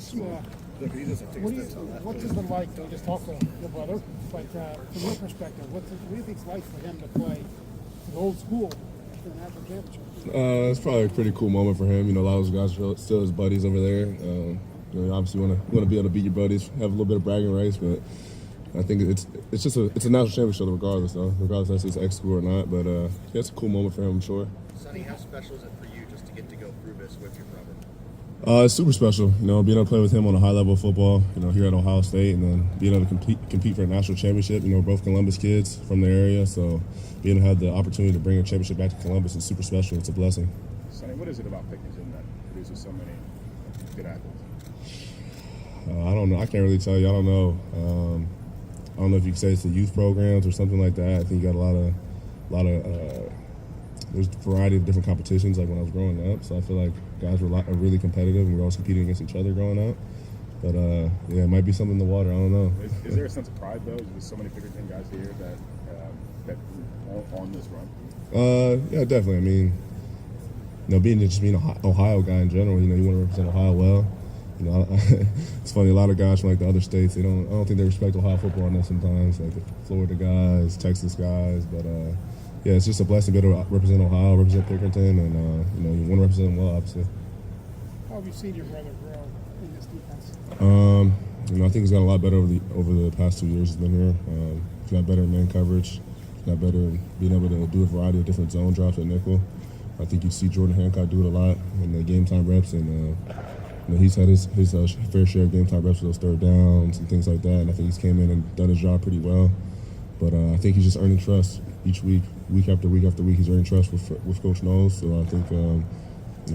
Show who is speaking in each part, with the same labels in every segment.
Speaker 1: he's what's it been like? I just talked to your brother, but from your perspective, what do you think it's like for him to play the old school for the national championship?
Speaker 2: It's probably a pretty cool moment for him. You know, a lot of those guys are still his buddies over there. You know, you obviously want to be able to beat your buddies, have a little bit of bragging rights, but I think it's just a national championship regardless, though. Regardless if it's ex school or not, but yeah, it's a cool moment for him, I'm sure.
Speaker 3: Sonny, how special is it for you just to get to go through this with your brother?
Speaker 2: It's super special, you know, being able to play with him on a high level of football, you know, here at Ohio State, and then being able to compete for a national championship. You know, we're both Columbus kids from the area, so being able to have the opportunity to bring a championship back to Columbus is super special. It's a blessing.
Speaker 4: Sonny, what is it about Pickerington that produces so many good athletes?
Speaker 2: I don't know. I can't really tell you. I don't know. I don't know if you could say it's the youth programs or something like that. I think you got a lot of there's a variety of different competitions like when I was growing up. So I feel like guys are really competitive and we're always competing against each other growing up. But yeah, it might be something in the water. I don't know.
Speaker 4: Is there a sense of pride though? There's so many Pickerington guys here that on this run.
Speaker 2: Yeah, definitely. I mean, you know, being an Ohio guy in general, you know, you want to represent Ohio well. You know, it's funny. A lot of guys from like the other states, I don't think they respect Ohio football enough sometimes. Like the Florida guys, Texas guys, but yeah, it's just a blessing to be able to represent Ohio, represent Pickerington, and you know, you want to represent them well, obviously.
Speaker 1: How have you seen your brother grow in this defense?
Speaker 2: You know, I think he's got a lot better over the past 2 years he's been here. He's got better in man coverage. He's got better in being able to do a variety of different zone drops at nickel. I think you see Jordan Hancock do it a lot in the game time reps, and you know, he's had his fair share of game time reps with those third downs and things like that. And I think he's came in and done his job pretty well. But I think he's just earning trust each week, week after week after week. He's earning trust with Coach Knowles. So I think you know,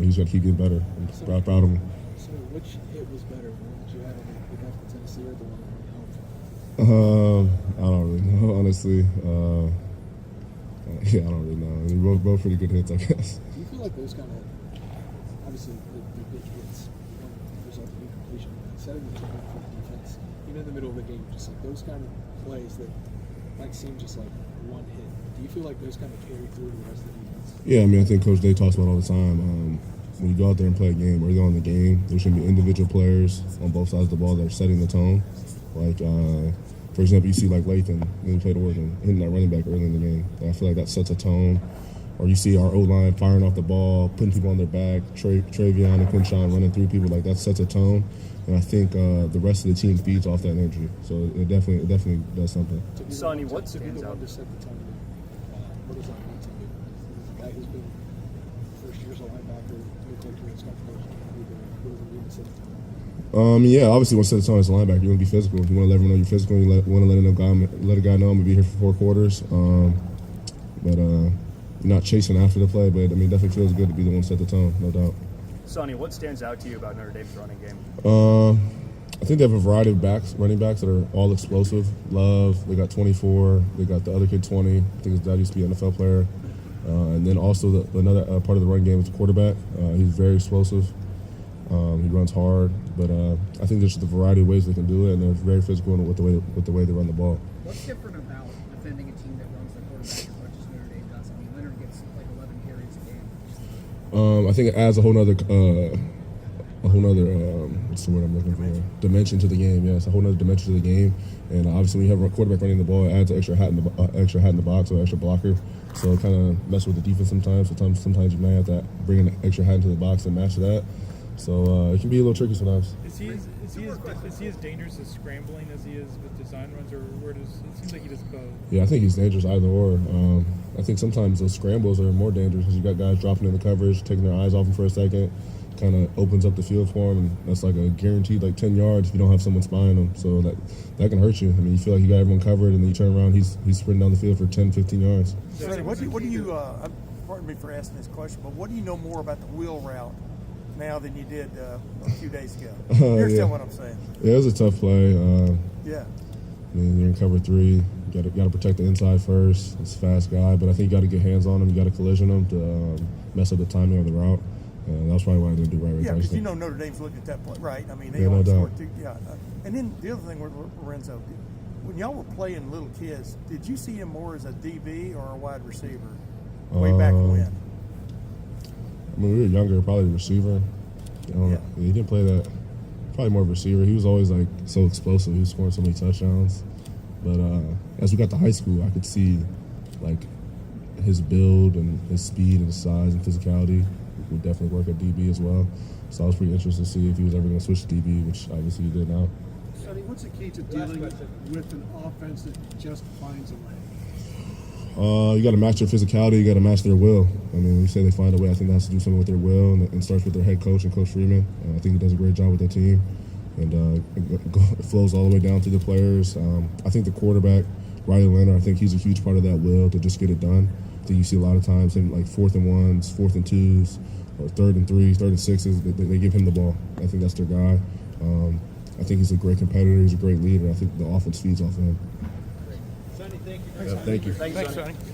Speaker 2: he's got to keep getting better. I'm proud of him.
Speaker 5: So which hit was better, the one that you had on the back of Tennessee or the one at home?
Speaker 2: I don't really know, honestly. Yeah, I don't really know. I mean, both pretty good hits, I guess.
Speaker 5: Do you feel like those kind of, obviously the big hits, result of incompletion, setting the tone for the defense, even in the middle of the game, just like those kind of plays that might seem just like one hit. Do you feel like those kind of carry through to the rest of the defense? Yeah,
Speaker 2: I mean, I think Coach Day talks about all the time. When you go out there and play a game, early on in the game, there should be individual players on both sides of the ball that are setting the tone. Like, for example, you see like Lathan when he played Oregon, hitting that running back early in the game. I feel like that sets a tone. Or you see our O-line firing off the ball, putting people on their back, Travion and Quinshawn running through people, like that sets a tone. And I think the rest of the team feeds off that energy. So it definitely does something.
Speaker 6: Sonny, what
Speaker 5: to be
Speaker 6: stands
Speaker 5: the one
Speaker 6: out?
Speaker 5: to set the tone? What does that mean to you? As a guy who's been first year as a linebacker, new coach, what does it mean to set the tone?
Speaker 2: Yeah, obviously, you want to set the tone as a linebacker. You want to be physical. You want to let everyone know you're physical. You want to let a guy know I'm gonna be here for 4 quarters. But you're not chasing after the play. But I mean, it definitely feels good to be the one to set the tone, no doubt.
Speaker 6: Sonny, what stands out to you about Notre Dame's running game?
Speaker 2: I think they have a variety of running backs that are all explosive. Love, they got 24. They got the other kid 20. I think his dad used to be an NFL player. And then also another part of the run game is the quarterback. He's very explosive. He runs hard, but I think there's just a variety of ways they can do it, and they're very physical with the way they run the ball.
Speaker 7: What's different about defending a team that runs the quarterback as much as Notre Dame does? I mean, Leonard gets like 11 carries a game.
Speaker 2: I think it adds a whole nother what's the word I'm looking for? Dimension to the game. Yes, a whole nother dimension to the game. And obviously, when you have a quarterback running the ball, it adds an extra hat in the box or extra blocker. So it kind of messes with the defense sometimes. Sometimes you may have to bring an extra hat into the box and match that. So it can be a little tricky sometimes.
Speaker 8: Is he as dangerous as scrambling as he is with design runs, or it seems like he does both?
Speaker 2: Yeah, I think he's dangerous either or. I think sometimes those scrambles are more dangerous because you got guys dropping in the coverage, taking their eyes off him for a second, kind of opens up the field for him, and that's like a guaranteed like 10 yards if you don't have someone spying him. So that can hurt you. I mean, you feel like you got everyone covered, and then you turn around, he's sprinting down the field for 10, 15 yards.
Speaker 9: Sonny, what do you pardon me for asking this question, but what do you know more about the wheel route now than you did a few days ago? Understand what I'm saying?
Speaker 2: Yeah, it was a tough play.
Speaker 9: Yeah.
Speaker 2: I mean, you're in cover 3. You got to protect the inside first. It's a fast guy, but I think you got to get hands on him. You got to collision him to mess up the timing of the route. That was probably what I didn't do right.
Speaker 9: Yeah, because you know Notre Dame's looking at that play, right? I mean, they
Speaker 2: no doubt.
Speaker 9: scored 2. Yeah. And then the other thing, Lorenzo, when y'all were playing little kids, did you see him more as a DB or a wide receiver way back when?
Speaker 2: I mean, we were younger, probably receiver. He didn't play that Probably more of a receiver. He was always like so explosive. He was scoring so many touchdowns. But as we got to high school, I could see like his build and his speed and his size and physicality would definitely work at DB as well. So I was pretty interested to see if he was ever going to switch to DB, which obviously he did now.
Speaker 10: Sonny, what's the key to dealing with an offense that just finds a way?
Speaker 2: You got to match their physicality. You got to match their will. I mean, when you say they find a way, I think that has to do something with their will, and starts with their head coach and Coach Freeman. I think he does a great job with their team, and it flows all the way down to the players. I think the quarterback, Riley Leonard, I think he's a huge part of that will to just get it done. I think you see a lot of times in like 4th and 1s, 4th and 2s, or 3rd and 3s, 3rd and 6s. They give him the ball. I think that's their guy. I think he's a great competitor. He's a great leader. I think the offense feeds off of him.
Speaker 8: Sonny, thank you.
Speaker 2: Thank you.
Speaker 6: Thanks,
Speaker 9: Thanks,
Speaker 6: Sonny.
Speaker 9: Sonny.